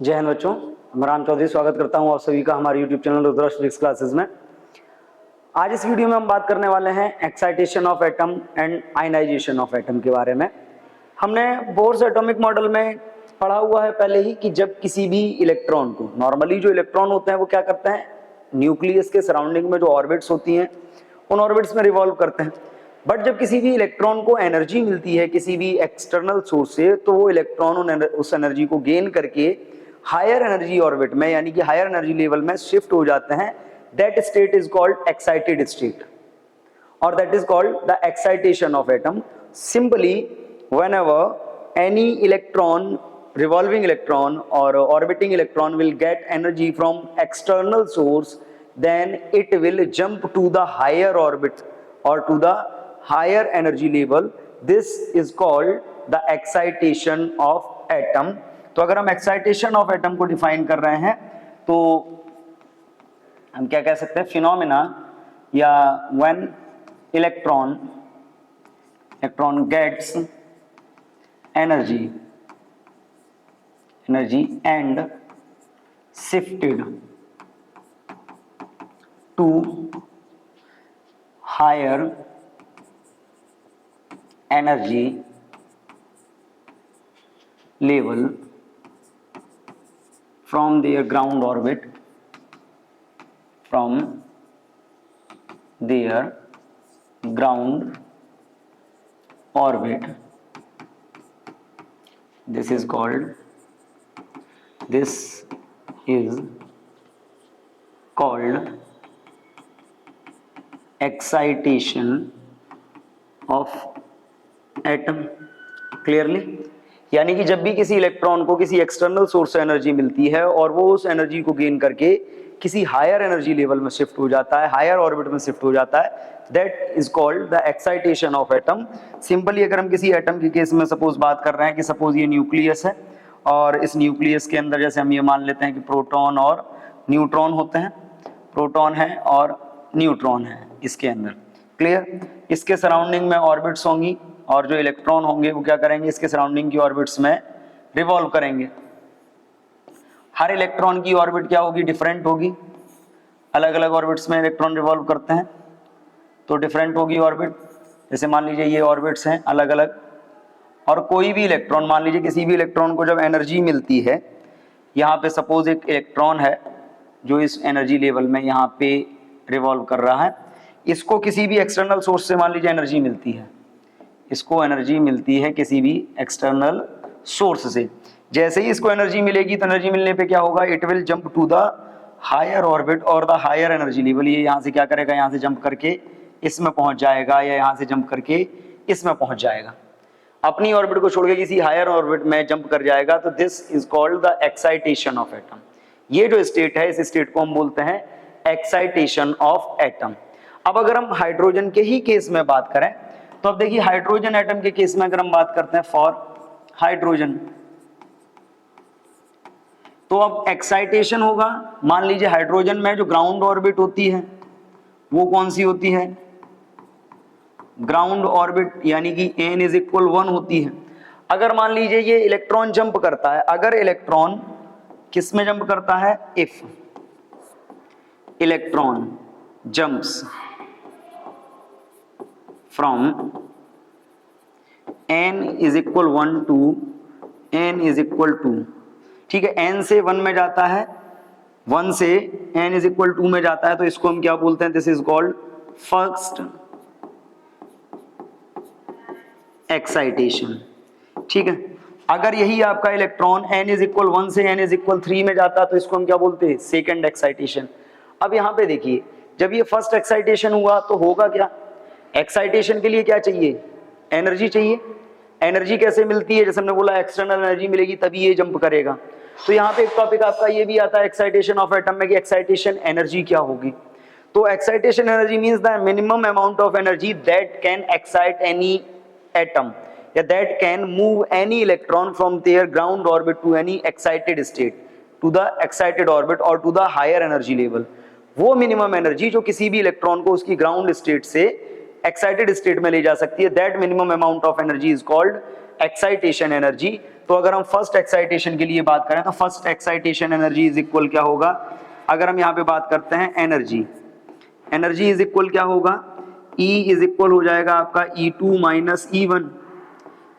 जय हिंद बच्चों, मैं राम चौधरी स्वागत करता हूं आप सभी का हमारे यूट्यूब चैनल रुद्राक्ष फिजिक्स क्लासेस में। आज इस वीडियो में हम बात करने वाले हैं excitation of atom and ionization of atom के बारे में। हमने बोर्स एटॉमिक मॉडल में पढ़ा हुआ है पहले ही कि जब किसी भी इलेक्ट्रॉन को, नॉर्मली जो इलेक्ट्रॉन होते हैं वो क्या करते हैं, न्यूक्लियस के सराउंडिंग में जो ऑर्बिट्स होती हैं उन ऑर्बिट्स में रिवॉल्व करते हैं। बट जब किसी भी इलेक्ट्रॉन को एनर्जी मिलती है किसी भी एक्सटर्नल सोर्स से, तो वो इलेक्ट्रॉन उस एनर्जी को गेन करके हायर एनर्जी ऑर्बिट में यानी कि हायर एनर्जी लेवल में शिफ्ट हो जाते हैं। That state is called excited state और that is called the excitation of atom. Simply whenever any electron, revolving electron or orbiting electron will get energy from external source, then it will jump to the higher orbit or to the higher energy level. This is called the excitation of atom. तो अगर हम excitation of atom को define कर रहे हैं तो हम क्या कह सकते हैं, फिनोमेना या when electron gets energy and shifted to higher energy level from their ground orbit, this is called excitation of atom. Clearly, यानी कि जब भी किसी इलेक्ट्रॉन को किसी एक्सटर्नल सोर्स से एनर्जी मिलती है और वो उस एनर्जी को गेन करके किसी हायर एनर्जी लेवल में शिफ्ट हो जाता है, हायर ऑर्बिट में शिफ्ट हो जाता है, that is called the excitation of atom. Simply अगर हम किसी एटम के केस में सपोज बात कर रहे हैं कि सपोज ये न्यूक्लियस है और इस न्यूक्लियस के अंदर जैसे हम ये मान लेते हैं कि प्रोटॉन और न्यूट्रॉन होते हैं, प्रोटॉन है और न्यूट्रॉन है इसके अंदर। क्लियर, इसके सराउंडिंग में ऑर्बिट्स होंगी और जो इलेक्ट्रॉन होंगे वो क्या करेंगे, इसके सराउंडिंग की ऑर्बिट्स में रिवॉल्व करेंगे। हर इलेक्ट्रॉन की ऑर्बिट क्या होगी, डिफरेंट होगी। अलग अलग ऑर्बिट्स में इलेक्ट्रॉन रिवॉल्व करते हैं तो डिफरेंट होगी ऑर्बिट। जैसे मान लीजिए ये ऑर्बिट्स हैं अलग अलग, और कोई भी इलेक्ट्रॉन, मान लीजिए किसी भी इलेक्ट्रॉन को जब एनर्जी मिलती है, यहाँ पे सपोज एक इलेक्ट्रॉन है जो इस एनर्जी लेवल में यहाँ पे रिवॉल्व कर रहा है, इसको किसी भी एक्सटर्नल सोर्स से मान लीजिए एनर्जी मिलती है, इसको एनर्जी मिलती है किसी भी एक्सटर्नल सोर्स से। जैसे ही इसको एनर्जी मिलेगी तो एनर्जी मिलने पे क्या होगा, it will jump to the higher orbit और द हायर एनर्जी लेवल। ये यहाँ से क्या करेगा, यहाँ से जंप करके इसमें पहुंच जाएगा या यहाँ से जंप करके इसमें पहुंच जाएगा, अपनी ऑर्बिट को छोड़ के किसी हायर ऑर्बिट में जंप कर जाएगा। तो this is called the excitation of atom. ये जो स्टेट है, इस स्टेट को हम बोलते हैं एक्साइटेशन ऑफ एटम। अब अगर हम हाइड्रोजन के ही केस में बात करें तो अब देखिए हाइड्रोजन एटम के केस में अगर हम बात करते हैं फॉर हाइड्रोजन, तो अब एक्साइटेशन होगा। मान लीजिए हाइड्रोजन में जो ग्राउंड ऑर्बिट होती है वो कौन सी होती है, ग्राउंड ऑर्बिट, यानी कि n इज इक्वल 1 होती है। अगर मान लीजिए ये इलेक्ट्रॉन जंप करता है, अगर इलेक्ट्रॉन किस में जंप करता है, if electron jumps from n is equal 1 to n is equal 2, ठीक है, n से 1 में जाता है, 1 से n इज इक्वल 2 में जाता है, तो इसको हम क्या बोलते हैं, this is called first excitation. ठीक है, अगर यही आपका इलेक्ट्रॉन n इज इक्वल 1 से n इज इक्वल 3 में जाता है तो इसको हम क्या बोलते हैं, सेकंड एक्साइटेशन। अब यहाँ पे देखिए, जब ये फर्स्ट एक्साइटेशन हुआ तो होगा क्या, एक्साइटेशन के लिए क्या चाहिए, एनर्जी चाहिए। एनर्जी कैसे मिलती है, जैसे हमने बोला एक्सटर्नल एनर्जी मिलेगी तभी ये जंप करेगा। तो यहाँ पे एक टॉपिक आपका ये भी आता है एक्साइटेशन ऑफ एटम में कि एक्साइटेशन एनर्जी क्या होगी। तो excitation energy means the minimum amount of energy that can excite any atom या that can move any electron from their ground orbit to any excited state, to the excited orbit और to the higher energy level. वो minimum energy जो किसी भी electron को उसकी ground state से excited state में ले जा सकती है, that minimum amount of energy is called excitation energy. तो अगर हम फर्स्ट एक्साइटेशन के लिए बात करें तो first excitation energy is equal क्या होगा, अगर हम यहाँ पे बात करते हैं एनर्जी, एनर्जी इज इक्वल क्या होगा, E इज इक्वल हो जाएगा आपका E2 minus E1।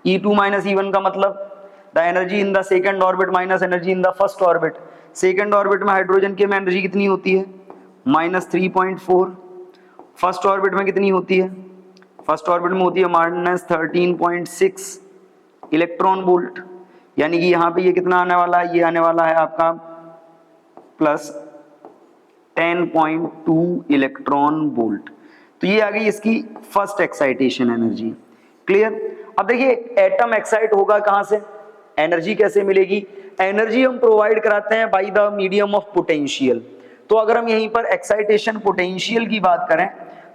E2 minus E1 का मतलब the energy in the second orbit minus energy in the first orbit. Second orbit में हाइड्रोजन के में एनर्जी कितनी होती है, -3.4। फर्स्ट ऑर्बिट में कितनी होती है, फर्स्ट ऑर्बिट में होती है -13.6 इलेक्ट्रॉन वोल्ट। यानी कि यहाँ पे ये कितना आने वाला है, ये आने वाला है आपका +10.2 इलेक्ट्रॉन वोल्ट। तो ये आ गई इसकी फर्स्ट एक्साइटेशन एनर्जी। क्लियर। अब देखिए एटम एक्साइट होगा कहां से, एनर्जी कैसे मिलेगी, एनर्जी हम प्रोवाइड कराते हैं by the medium of potential. तो अगर हम यहीं पर एक्साइटेशन पोटेंशियल की बात करें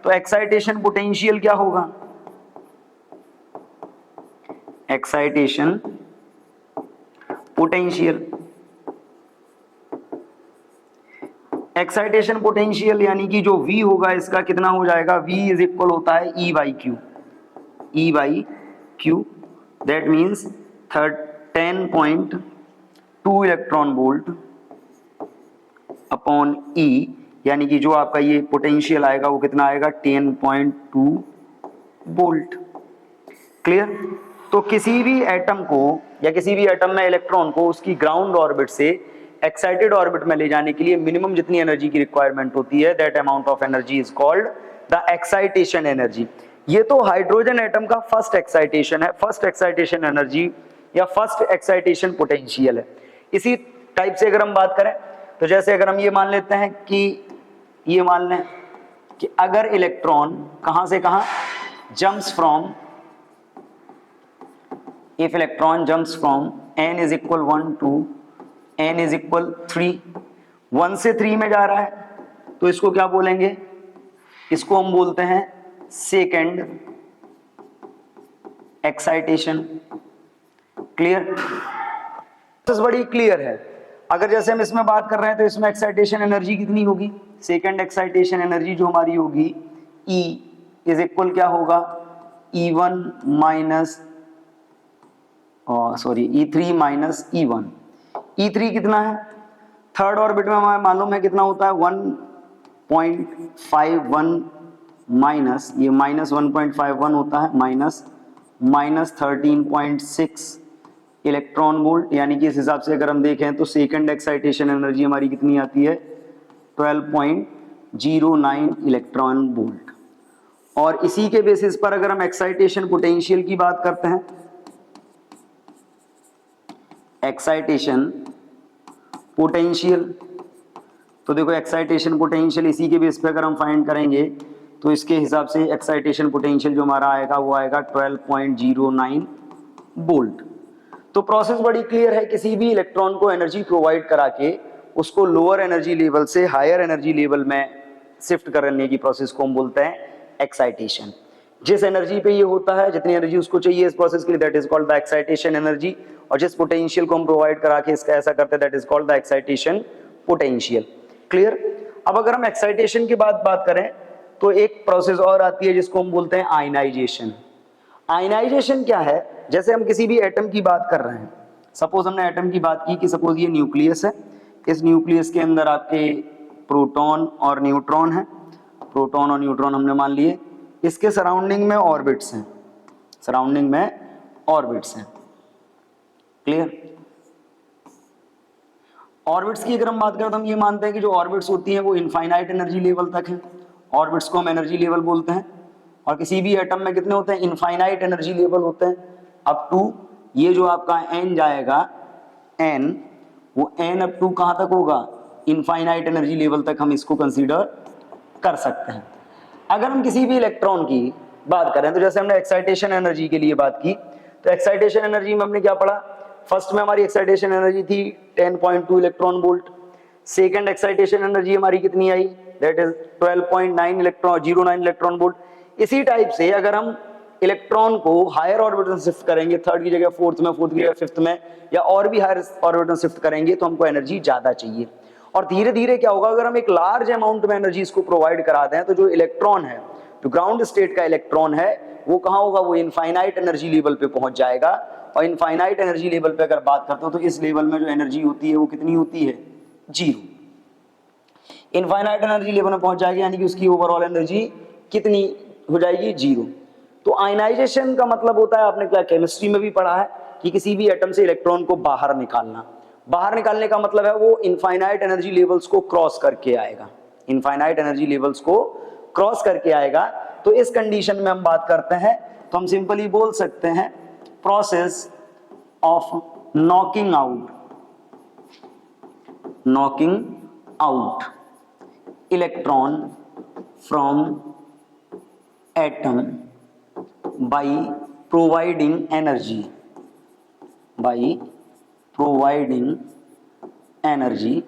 तो एक्साइटेशन पोटेंशियल क्या होगा, एक्साइटेशन पोटेंशियल, एक्साइटेशन पोटेंशियल यानी कि जो V होगा इसका कितना हो जाएगा, V इज इक्वल होता है E by Q, E by Q, that means 10.2 electron volt upon E, यानी कि जो आपका ये पोटेंशियल आएगा वो कितना आएगा 10.2 वोल्ट। क्लियर। तो किसी भी एटम को या किसी भी एटम में इलेक्ट्रॉन को उसकी ग्राउंड ऑर्बिट से एक्साइटेड ऑर्बिट में ले जाने के लिए मिनिमम जितनी एनर्जी की रिक्वायरमेंट होती है, that amount of energy is called the excitation energy. ये तो हाइड्रोजन एटम का फर्स्ट एक्साइटेशन है, फर्स्ट एक्साइटेशन एनर्जी या फर्स्ट एक्साइटेशन पोटेंशियल है। इसी टाइप से अगर हम बात करें तो जैसे अगर हम ये मान लेते हैं कि ये मान लें कि अगर इलेक्ट्रॉन कहां से कहां jumps from, if electron jumps from n is equal 1 to n is equal 3, 1 से 3 में जा रहा है तो इसको क्या बोलेंगे, इसको हम बोलते हैं सेकेंड एक्साइटेशन। क्लियर। बड़ी क्लियर है। अगर जैसे हम इसमें बात कर रहे हैं तो इसमें एक्साइटेशन एनर्जी कितनी होगी, सेकेंड एक्साइटेशन एनर्जी जो हमारी होगी E इज इक्वल क्या होगा, E1 minus E3 minus E1। E3 कितना है, थर्ड ऑर्बिट में हमें मालूम है कितना होता है 1.51 माइनस, ये -1.51 होता है माइनस 13.6 इलेक्ट्रॉन वोल्ट। यानी कि इस हिसाब से अगर हम देखें तो सेकंड एक्साइटेशन एनर्जी हमारी कितनी आती है 12.09 इलेक्ट्रॉन वोल्ट। और इसी के बेसिस पर अगर हम एक्साइटेशन पोटेंशियल की बात करते हैं, एक्साइटेशन पोटेंशियल, तो देखो एक्साइटेशन पोटेंशियल इसी के बेस पे अगर हम फाइंड करेंगे तो इसके हिसाब से एक्साइटेशन पोटेंशियल जो हमारा आएगा वो आएगा 12.09 वोल्ट। तो प्रोसेस बड़ी क्लियर है, किसी भी इलेक्ट्रॉन को एनर्जी प्रोवाइड करा के उसको लोअर एनर्जी लेवल से हायर एनर्जी लेवल में शिफ्ट करने की प्रोसेस को हम बोलते हैं एक्साइटेशन। जिस एनर्जी पे ये होता है, जितनी एनर्जी उसको चाहिए इस प्रोसेस के लिए, that is called the excitation energy. और जिस पोटेंशियल को हम प्रोवाइड करा के इसका ऐसा करते हैं, that is called the excitation potential. Clear. अब अगर हम एक्साइटेशन की बात करें तो एक प्रोसेस और आती है जिसको हम बोलते हैं आयनाइजेशन। आयनाइजेशन क्या है, जैसे हम किसी भी एटम की बात कर रहे हैं, सपोज हमने एटम की बात की कि सपोज ये न्यूक्लियस है, इस न्यूक्लियस के अंदर आपके प्रोटॉन और न्यूट्रॉन है, प्रोटॉन और न्यूट्रॉन हमने मान लिए, इसके सराउंडिंग में ऑर्बिट्स हैं, सराउंडिंग में ऑर्बिट्स हैं। क्लियर। ऑर्बिट्स की अगर हम बात करें तो हम ये मानते हैं कि जो ऑर्बिट्स होती हैं वो इनफाइनाइट एनर्जी लेवल तक है, ऑर्बिट्स को हम एनर्जी लेवल बोलते हैं। और किसी भी एटम में कितने होते हैं, इनफाइनाइट एनर्जी लेवल होते हैं अप टू, ये जो आपका n जाएगा n, वो n अप टू कहां तक होगा, इनफाइनाइट एनर्जी लेवल तक हम इसको कंसीडर कर सकते हैं। अगर हम किसी भी इलेक्ट्रॉन की बात करें तो जैसे हमने एक्साइटेशन एनर्जी के लिए बात की, तो एक्साइटेशन एनर्जी में हमने क्या पढ़ा, फर्स्ट में हमारी एक्साइटेशन एनर्जी थी 10.2 electron volt, second excitation energy हमारी कितनी आई, दैट इज 12.09 इलेक्ट्रॉन वोल्ट। इसी टाइप से अगर हम इलेक्ट्रॉन को हायर ऑर्बिटल शिफ्ट करेंगे, थर्ड की जगह फोर्थ में, फोर्थ की जगह फिफ्थ में, या और भी हायर ऑर्बिटल शिफ्ट करेंगे तो हमको एनर्जी ज्यादा चाहिए। और धीरे धीरे क्या होगा, अगर हम एक लार्ज अमाउंट में एनर्जी इसको प्रोवाइड करा दें तो जो इलेक्ट्रॉन है, जो ग्राउंड स्टेट का इलेक्ट्रॉन है, वो कहां होगा, वो इनफाइनाइट एनर्जी लेवल पे पहुंच जाएगा और इनफाइनाइट एनर्जी लेवल पे अगर बात करते हो तो इस लेवल में जो एनर्जी होती है वो कितनी होती है, जीरो। इनफाइनाइट एनर्जी लेवल में पहुंच जाएगी यानी कि उसकी ओवरऑल एनर्जी कितनी हो जाएगी, जीरो। तो आयनाइजेशन का मतलब होता है, आपने क्या केमिस्ट्री में भी पढ़ा है, कि किसी भी एटम से इलेक्ट्रॉन को बाहर निकालना। बाहर निकालने का मतलब है वो इनफाइनाइट एनर्जी लेवल्स को क्रॉस करके आएगा, इनफाइनाइट एनर्जी लेवल्स को क्रॉस करके आएगा। तो इस कंडीशन में हम बात करते हैं तो हम सिंपली बोल सकते हैं process of knocking out electron from atom by providing energy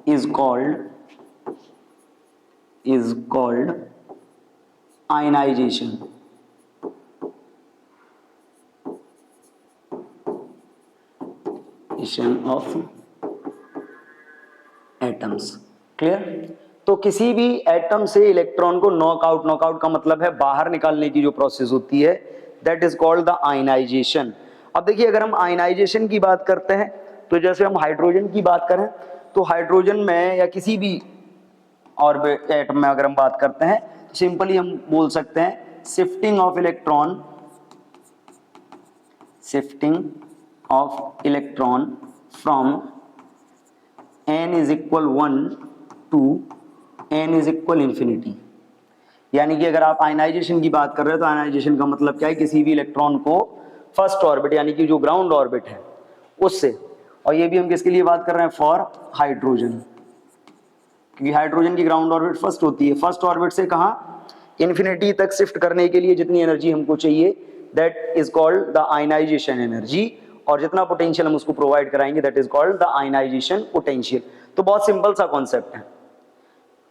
is called ionization. of atoms. Clear? तो किसी भी एटम से इलेक्ट्रॉन को नॉकआउट का मतलब है बाहर निकालने की जो प्रोसेस होती है, that is called the ionization. अब देखिए, अगर हम आयनाइजेशन की बात करते हैं तो जैसे हम हाइड्रोजन की बात करें तो हाइड्रोजन में या किसी भी और एटम में अगर हम बात करते हैं तो सिंपली हम बोल सकते हैं shifting of electron from n is equal 1 to n is equal infinity। यानी कि अगर आप आयनाइजेशन की बात कर रहे हो तो आयनाइजेशन का मतलब क्या है, किसी भी इलेक्ट्रॉन को फर्स्ट ऑर्बिट यानी कि जो ग्राउंड ऑर्बिट है उससे, और ये भी हम किसके लिए बात कर रहे हैं, फॉर हाइड्रोजन, क्योंकि हाइड्रोजन की ग्राउंड ऑर्बिट फर्स्ट होती है। फर्स्ट ऑर्बिट से कहां, इन्फिनिटी तक शिफ्ट करने के लिए जितनी एनर्जी हमको चाहिए that is called the ionization energy, और जितना पोटेंशियल हम उसको प्रोवाइड कराएंगे that is called the ionization potential. तो बहुत सिंपल सा कॉन्सेप्ट है।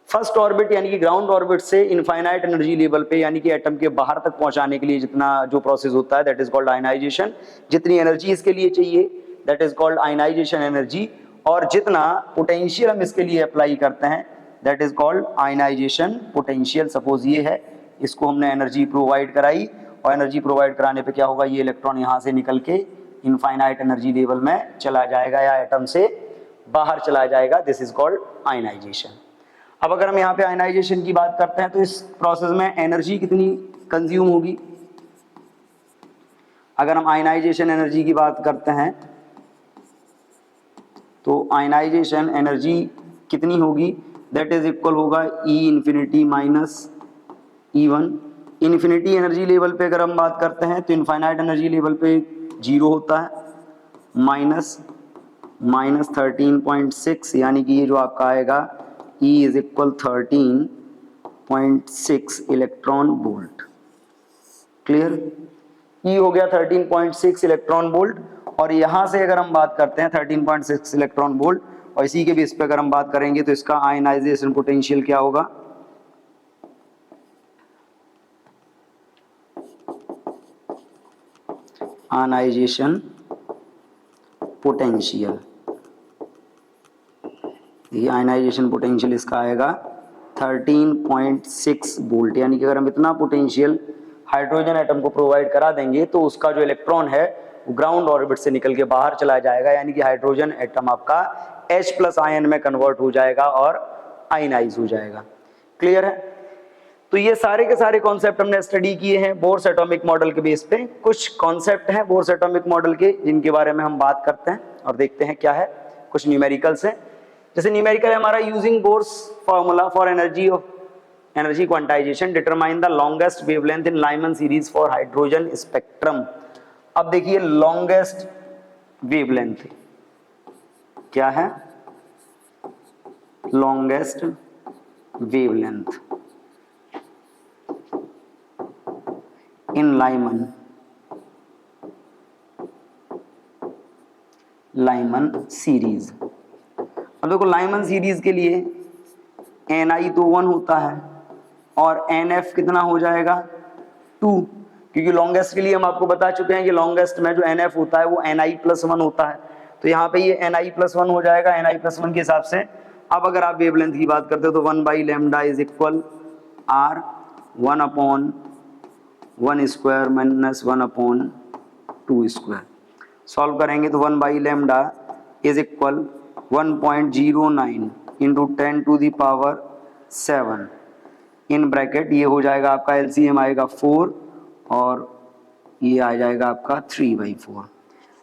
फर्स्ट ऑर्बिट यानी कि ग्राउंड ऑर्बिट से इनफाइनाइट एनर्जी लेवल पे यानी कि एटम के बाहर तक पहुंचाने के लिए जितना जो प्रोसेस होता है दैट इज कॉल्ड आयनाइजेशन। जितनी एनर्जी इसके लिए चाहिए that is called ionization energy, और जितना पोटेंशियल हम इसके लिए अप्लाई करते हैं that is called ionization potential. Suppose ये है, इसको हमने एनर्जी प्रोवाइड कराई, और एनर्जी प्रोवाइड कराने पे क्या होगा, ये इलेक्ट्रॉन यहाँ से निकल के इनफाइनाइट एनर्जी लेवल में चला जाएगा या एटम से बाहर चला जाएगा, दिस इज कॉल्ड आयनाइजेशन। अब अगर हम यहाँ पे आयनाइजेशन की बात करते हैं तो इस प्रोसेस में एनर्जी कितनी कंज्यूम होगी। अगर हम आयनाइजेशन एनर्जी की बात करते हैं तो आयनाइजेशन एनर्जी कितनी होगी, दैट इज इक्वल होगा E infinity minus E1। Infinity energy level पे अगर हम बात करते हैं तो इनफाइनाइट एनर्जी लेवल पे जीरो होता है, माइनस 13.6, यानी कि ये जो आपका आएगा E is equal 13.6 electron volt. Clear? E हो गया 13.6 इलेक्ट्रॉन वोल्ट, और यहां से अगर हम बात करते हैं 13.6 इलेक्ट्रॉन वोल्ट, और इसी के बेस पे अगर हम बात करेंगे तो इसका आयनाइजेशन पोटेंशियल क्या होगा, आयनाइजेशन पोटेंशियल। ये आयनाइजेशन पोटेंशियल इसका आएगा 13.6 वोल्ट, यानी कि अगर हम इतना पोटेंशियल हाइड्रोजन एटम को प्रोवाइड करा देंगे तो उसका जो इलेक्ट्रॉन है वो ग्राउंड ऑर्बिट से निकल के बाहर चला जाएगा, यानी कि हाइड्रोजन एटम आपका H+ आयन में कन्वर्ट हो जाएगा और आयनाइज हो जाएगा। क्लियर है? तो ये सारे के सारे कॉन्सेप्ट हमने स्टडी किए हैं बोर्स एटॉमिक मॉडल के बेस पे। कुछ कॉन्सेप्ट हैं बोर्स एटॉमिक मॉडल के जिनके बारे में हम बात करते हैं और देखते हैं क्या है। कुछ न्यूमेरिकल्स हैं, जैसे न्यूमेरिकल है हमारा using Bohr's formula for energy quantization determine the longest wavelength in Lyman series for hydrogen spectrum. अब देखिए लॉन्गेस्ट वेवलेंथ क्या है, longest wavelength in Lyman series. अब देखो लाइमन सीरीज के लिए Ni तो 1 होता है और NF कितना हो जाएगा 2, क्योंकि लॉन्गेस्ट के लिए हम आपको बता चुके हैं कि लॉन्गेस्ट में जो NF होता है वो Ni+1 होता है, तो यहाँ पे ये Ni+1 हो जाएगा। Ni+1 के हिसाब से अब अगर आप वेवलेंथ की बात करते हो तो 1/λ is equal R 1/1² - 1/2 2 square. Solve करेंगे तो 1 by lambda is equal 1.09 into 10 to the power 7 in bracket, ये हो जाएगा आपका एलसीएम आएगा 4 और ये आ जाएगा आपका 3/4।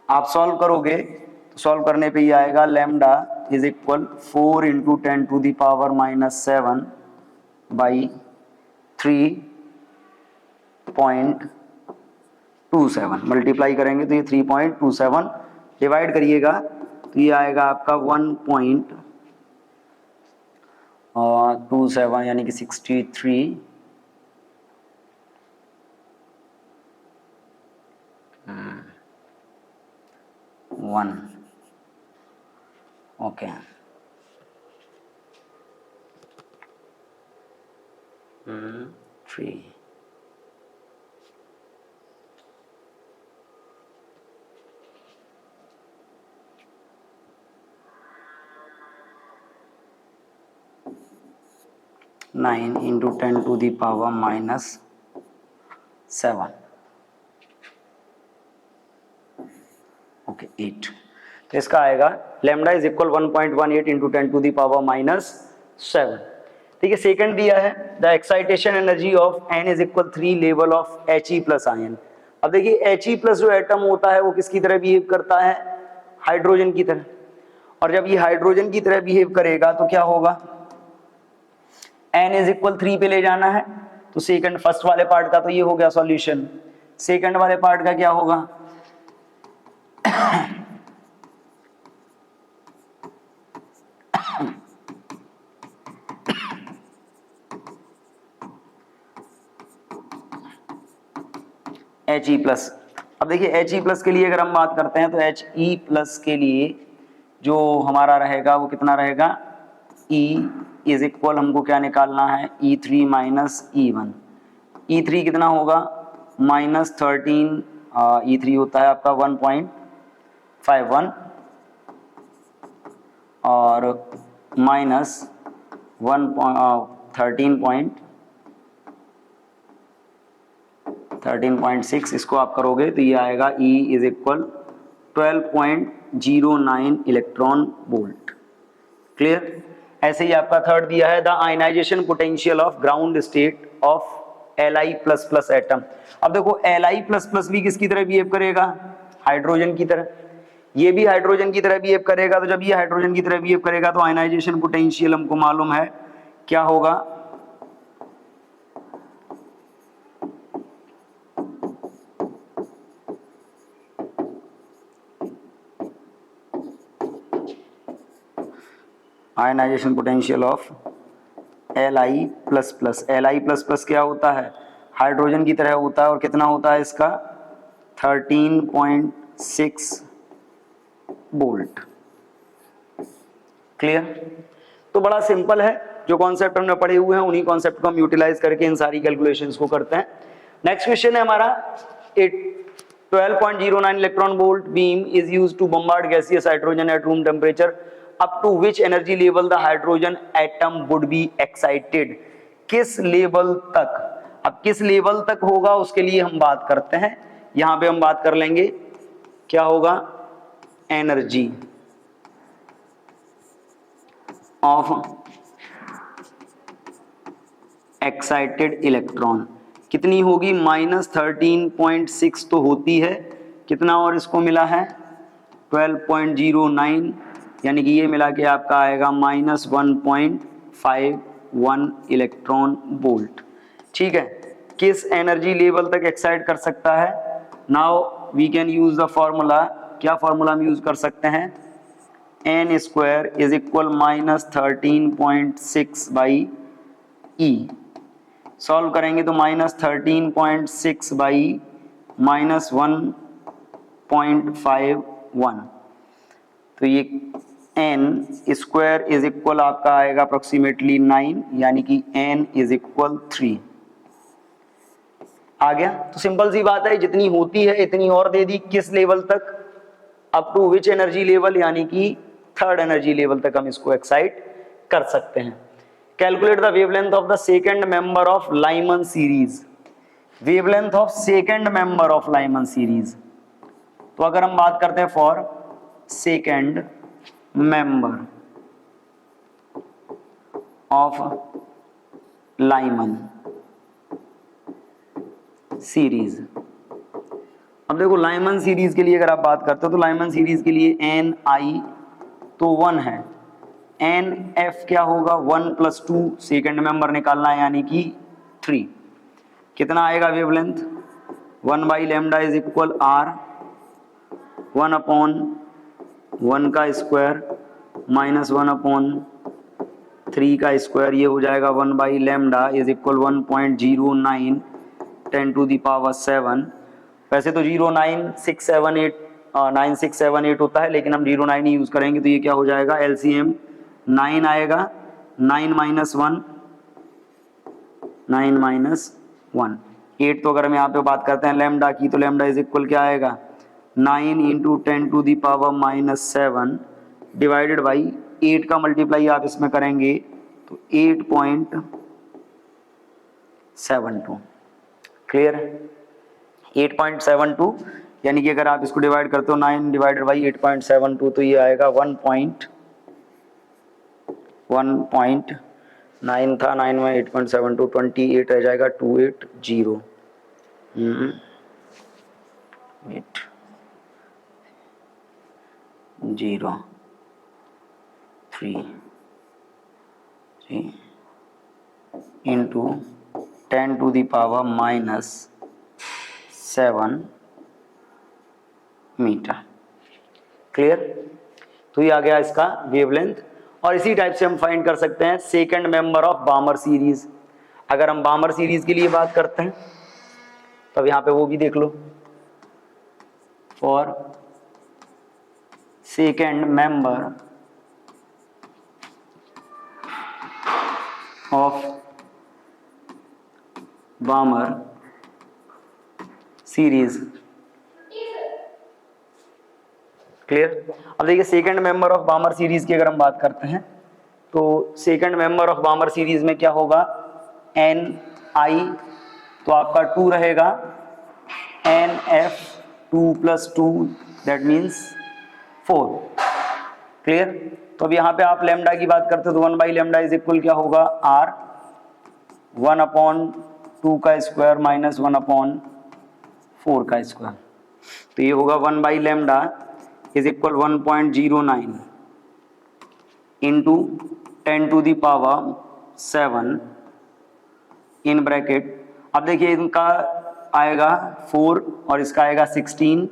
आप सॉल्व करोगे तो सॉल्व करने पे ये आएगा lambda is equal 4 into 10 to the power -7 by 3.27। Multiply करेंगे तो ये 3.27, डिवाइड करिएगा तो ये आएगा आपका 1.27 यानी कि 63 1 okay 3 9 into 10 to the power -7 okay 8। तो इसका आएगा lambda is equal 1.18 into 10 to the power -7। ठीक है, सेकंड दिया है the excitation energy of n is equal 3 level of He plus ion. अब देखिए He प्लस जो एटम होता है वो किसकी तरह बिहेव करता है, हाइड्रोजन की तरह। और जब ये हाइड्रोजन की तरह बिहेव करेगा तो क्या होगा, n इज इक्वल 3 पे ले जाना है तो सेकंड फर्स्ट वाले पार्ट का तो ये हो गया सॉल्यूशन, सेकंड वाले पार्ट का क्या होगा He प्लस। अब देखिए He प्लस के लिए अगर हम बात करते हैं तो He प्लस के लिए जो हमारा रहेगा वो कितना रहेगा, E इज इक्वल हमको क्या निकालना है E3 माइनस E1। E3 कितना होगा -13, E3 होता है आपका 1.51 और माइनस 13.6 इसको आप करोगे तो ये आएगा E is equal 12.09 electron volt. Clear. ऐसे ही आपका थर्ड दिया है the ionization potential of ground state of Li++ atom. अब देखो Li++ भी किसकी तरह बिहेव करेगा, हाइड्रोजन की तरह। ये भी हाइड्रोजन की तरह बिहेव करेगा, तो जब ये हाइड्रोजन की तरह बिहेव करेगा तो आयनाइजेशन पोटेंशियल हमको मालूम है क्या होगा, आयनाइजेशन पोटेंशियल ऑफ Li++। क्या होता है, हाइड्रोजन की तरह होता है और कितना होता है इसका 13.6 वोल्ट। क्लियर। तो बड़ा सिंपल है, जो कॉन्सेप्ट हमने पढ़े हुए हैं उन्हीं कॉन्सेप्ट को हम यूटिलाइज करके इन सारी कैलकुलेशंस को करते हैं। नेक्स्ट क्वेश्चन है हमारा 12.09 electron volt beam is used to bombard gaseous hydrogen at room temperature up to which energy level the hydrogen atom would be excited. किस लेवल तक, अब किस लेवल तक होगा उसके लिए हम बात करते हैं। यहां पे हम बात कर लेंगे क्या होगा, एनर्जी ऑफ एक्साइटेड इलेक्ट्रॉन कितनी होगी, -13.6 तो होती है, कितना और इसको मिला है 12.09, यानी कि ये मिला के आपका आएगा -1.51 इलेक्ट्रॉन वोल्ट। ठीक है, किस एनर्जी लेवल तक एक्साइट कर सकता है। Now we can use the formula, क्या फॉर्मूला हम यूज कर सकते हैं, n square is equal -13.6 by E। Solve करेंगे तो -13.6 बाई -1.51, तो ये n स्क्वायर इज इक्वल आपका आएगा अप्रोक्सीमेटली 9, यानी कि n इज इक्वल 3। आ गया। तो सिंपल सी बात है, जितनी होती है इतनी और दे दी, किस लेवल तक, up to which energy level, यानी कि थर्ड एनर्जी लेवल तक हम इसको एक्साइट कर सकते हैं। Calculate the wavelength of the second member of Lyman series. Wavelength of second member of Lyman series, तो अगर हम बात करते हैं for second member of Lyman series, अब देखो लाइमन सीरीज के लिए अगर आप बात करते हो तो लाइमन सीरीज के लिए एन आई तो 1 है, एन एफ क्या होगा 1 + 2 सेकेंड मेंबर निकालना है यानी कि 3, कितना आएगा वेवलेंथ 1/λ इज इक्वल आर 1/1 का स्क्वायर माइनस 1/3 का स्क्वायर, ये हो जाएगा 1/λ इज इक्वल 1.09 10⁻⁷। वैसे तो 09678 होता है, लेकिन हम 09 ही यूज करेंगे, तो ये क्या हो जाएगा एलसीएम 9 आएगा, 9 - 1 8। तो अगर हम यहाँ पे बात करते हैं लैम्डा की, तो लैम्डा इज इक्वल क्या आएगा 9 × 10⁻⁷ डिवाइडेड बाई 8 का मल्टीप्लाई आप इसमें करेंगे तो 8.72। क्लियर, 8.72 यानी कि अगर आप इसको डिवाइड करते हो 9 डिवाइडेड बाई 8.72 तो ये आएगा 1.9 था, 9 में 8.72 28 रह जाएगा 280 8.033 इंटू 10⁻⁷ मीटर। क्लियर, तो ये आ गया इसका वेवलेंथ। और इसी टाइप से हम फाइंड कर सकते हैं second member of Balmer series. अगर हम बामर सीरीज के लिए बात करते हैं तो अब यहाँ पे वो भी देख लो, for second member of Balmer series. Clear, अब देखिए second member of Balmer series की अगर हम बात करते हैं तो second member of Balmer series में क्या होगा एन आई तो आपका 2 रहेगा, N F 2 + 2 that means 4। Clear, तो अब यहाँ पे आप लैम्डा की बात करते हो तो 1/λ इज इक्वल क्या होगा आर 1/2 का स्क्वायर माइनस 1/4 का स्क्वायर, तो ये होगा 1/λ is equal 1.09 into 10⁻⁷ in bracket. अब देखिए इनका आएगा 4 और इसका आएगा 16,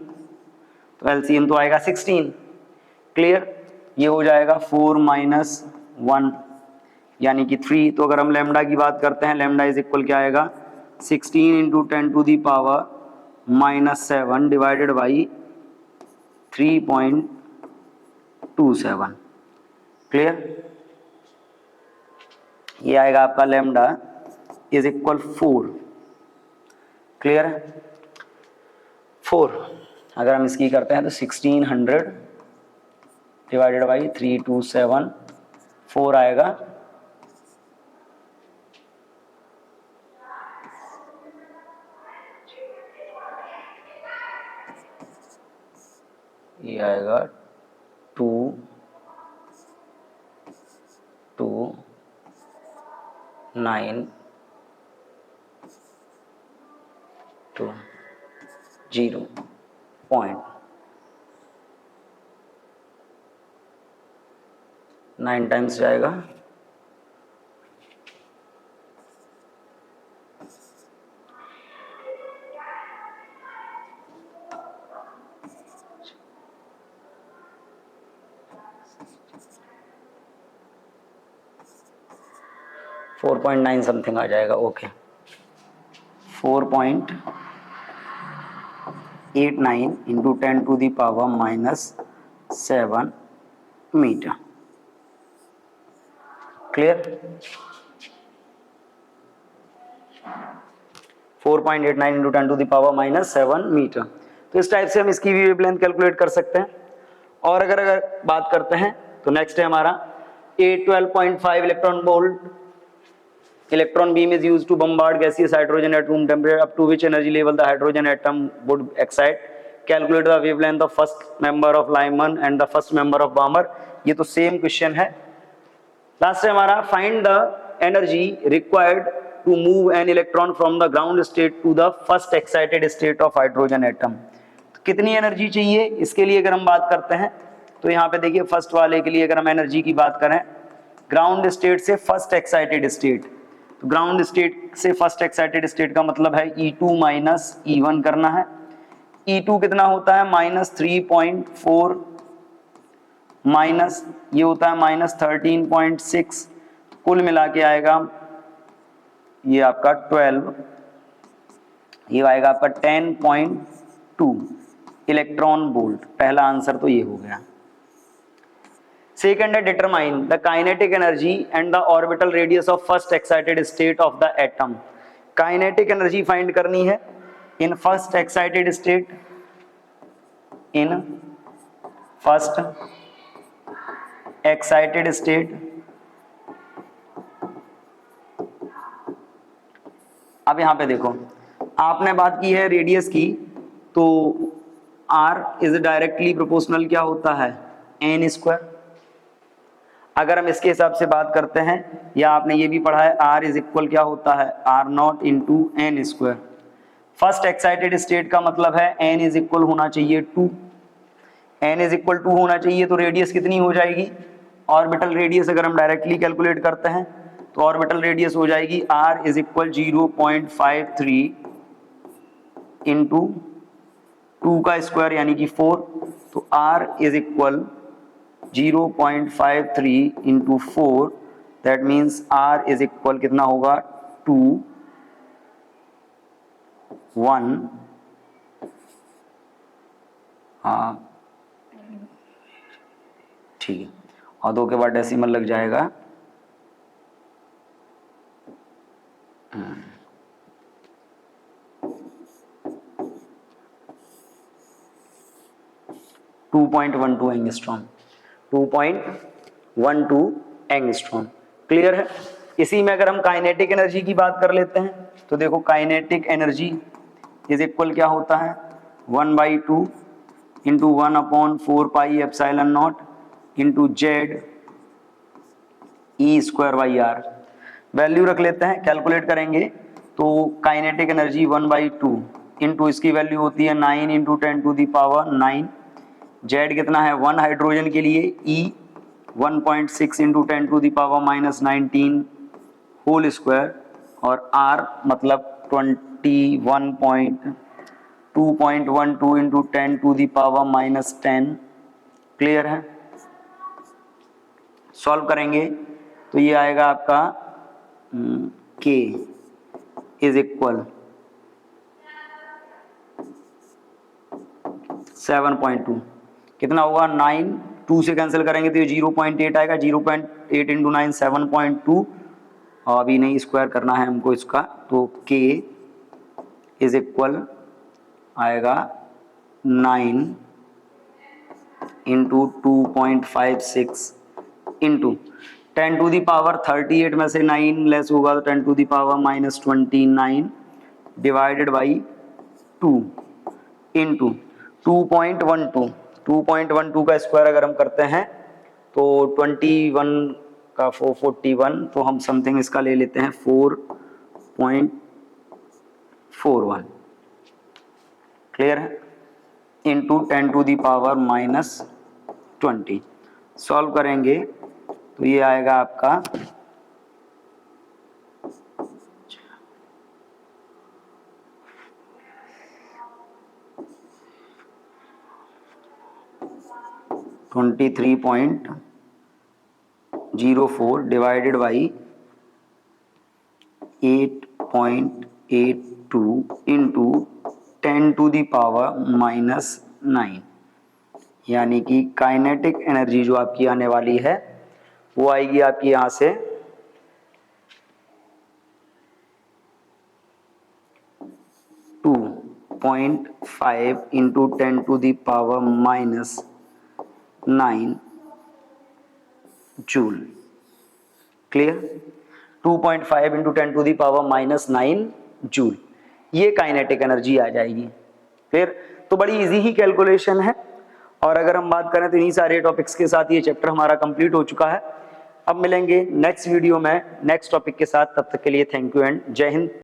तो एलसीएम तो आएगा 16। क्लियर, ये हो जाएगा 4 - 1 यानी कि 3। तो अगर हम लैम्डा की बात करते हैं लैम्डा इज इक्वल क्या आएगा 16 × 10⁻⁷ डिवाइडेड बाई 3.27। क्लियर, ये आएगा आपका लैम्डा इज इक्वल 4। क्लियर है, 4 अगर हम इसकी करते हैं तो 1600 डिवाइडेड बाई 327 4 आएगा ये आएगा 229 टाइम्स जाएगा 4.9 समथिंग आ जाएगा। Okay 4.89 into 10⁻⁷ meter. Clear, 4.89 into 10⁻⁷ meter. तो इस टाइप से हम इसकी भी वेवलेंथ कैलकुलेट कर सकते हैं। और अगर बात करते हैं तो नेक्स्ट है हमारा 812.5 electron volt electron beam is used to bombard gaseous hydrogen at room temperature up to which energy level the hydrogen atom would excite calculate the wavelength of first member of Lyman and the first member of Balmer, ये तो same question है। Last है हमारा find the energy required to move an electron from the ground state to the first excited state of hydrogen atom. तो कितनी energy चाहिए इसके लिए अगर हम बात करते हैं तो यहाँ पे देखिए फर्स्ट वाले के लिए अगर हम एनर्जी की बात करें, ग्राउंड स्टेट से फर्स्ट एक्साइटेड स्टेट, तो ग्राउंड स्टेट से फर्स्ट एक्साइटेड स्टेट का मतलब है E2 माइनस E1 करना है। E2 कितना होता है -3.4 माइनस ये होता है -13.6, कुल मिला के आएगा ये आपका 12, ये आएगा आपका 10.2 इलेक्ट्रॉन वोल्ट। पहला आंसर तो ये हो गया। सेकंड है determine the kinetic energy and the orbital radius of first excited state of the atom. Kinetic energy find करनी है in first excited state, in first excited state. अब यहां पे देखो आपने बात की है रेडियस की, तो r इज डायरेक्टली प्रोपोर्शनल क्या होता है n स्क्वायर। अगर हम इसके हिसाब से बात करते हैं, या आपने ये भी पढ़ा है r इज इक्वल क्या होता है r0 into n square. First excited state का मतलब है n इज इक्वल होना चाहिए 2, n इज इक्वल 2 होना चाहिए, तो रेडियस कितनी हो जाएगी, ऑर्बिटल रेडियस अगर हम डायरेक्टली कैलकुलेट करते हैं तो ऑर्बिटल रेडियस हो जाएगी r इज इक्वल 0.53 इंटू 2 का स्क्वायर यानी कि 4, तो r is equal 0.53 into 4, that means r is equal कितना होगा 2 1, हाँ ठीक है, और 2 के बाद डेसिमल लग जाएगा 2.12 एंगस्ट्रॉम, 2.12 एंगस्ट्रॉम। क्लियर है। इसी में अगर हम काइनेटिक एनर्जी की बात कर लेते हैं तो देखो काइनेटिक एनर्जी इज इक्वल क्या होता है 1/2 into 1/4πε0 into Z E square by R. Value रख लेते हैं, कैलकुलेट करेंगे तो काइनेटिक एनर्जी 1/2 इंटू इसकी वैल्यू होती है 9 इंटू 10⁻9। जेड कितना है 1 हाइड्रोजन के लिए ई 1.6 इंटू 10⁻19 होल स्क्वायर, और आर मतलब 2.12 इंटू 10⁻10। क्लियर है। सॉल्व करेंगे तो ये आएगा आपका k इज इक्वल 7.2, कितना होगा 9, 2 से कैंसिल करेंगे तो ये 0.8 आएगा, 0.8 इंटू 9 7.2, और अभी नहीं स्क्वायर करना है हमको इसका, तो k इज इक्वल आएगा 9 इंटू 2.56 इंटू 10⁻38 में से 9 लेस होगा तो 10⁻−29 डिवाइडेड बाई 2 इंटू 2.12 का स्क्वायर अगर हम करते हैं तो 21 का 441, तो हम समथिंग इसका ले लेते हैं 4.41। क्लियर है। इंटू 10⁻⁻20। सॉल्व करेंगे तो ये आएगा आपका 23.04 डिवाइडेड बाई 8.82 इंटू 10⁻⁻9, यानी कि काइनेटिक एनर्जी जो आपकी आने वाली है वो आएगी आपकी यहां से 2.5 into 10⁻⁻9 joule. Clear. 2.5 into 10⁻⁻9 joule, ये काइनेटिक एनर्जी आ जाएगी। फिर तो बड़ी इजी ही कैलकुलेशन है। और अगर हम बात करें तो इन्हीं सारे टॉपिक्स के साथ ये चैप्टर हमारा कंप्लीट हो चुका है। अब मिलेंगे नेक्स्ट वीडियो में नेक्स्ट टॉपिक के साथ, तब तक के लिए थैंक यू एंड जय हिंद।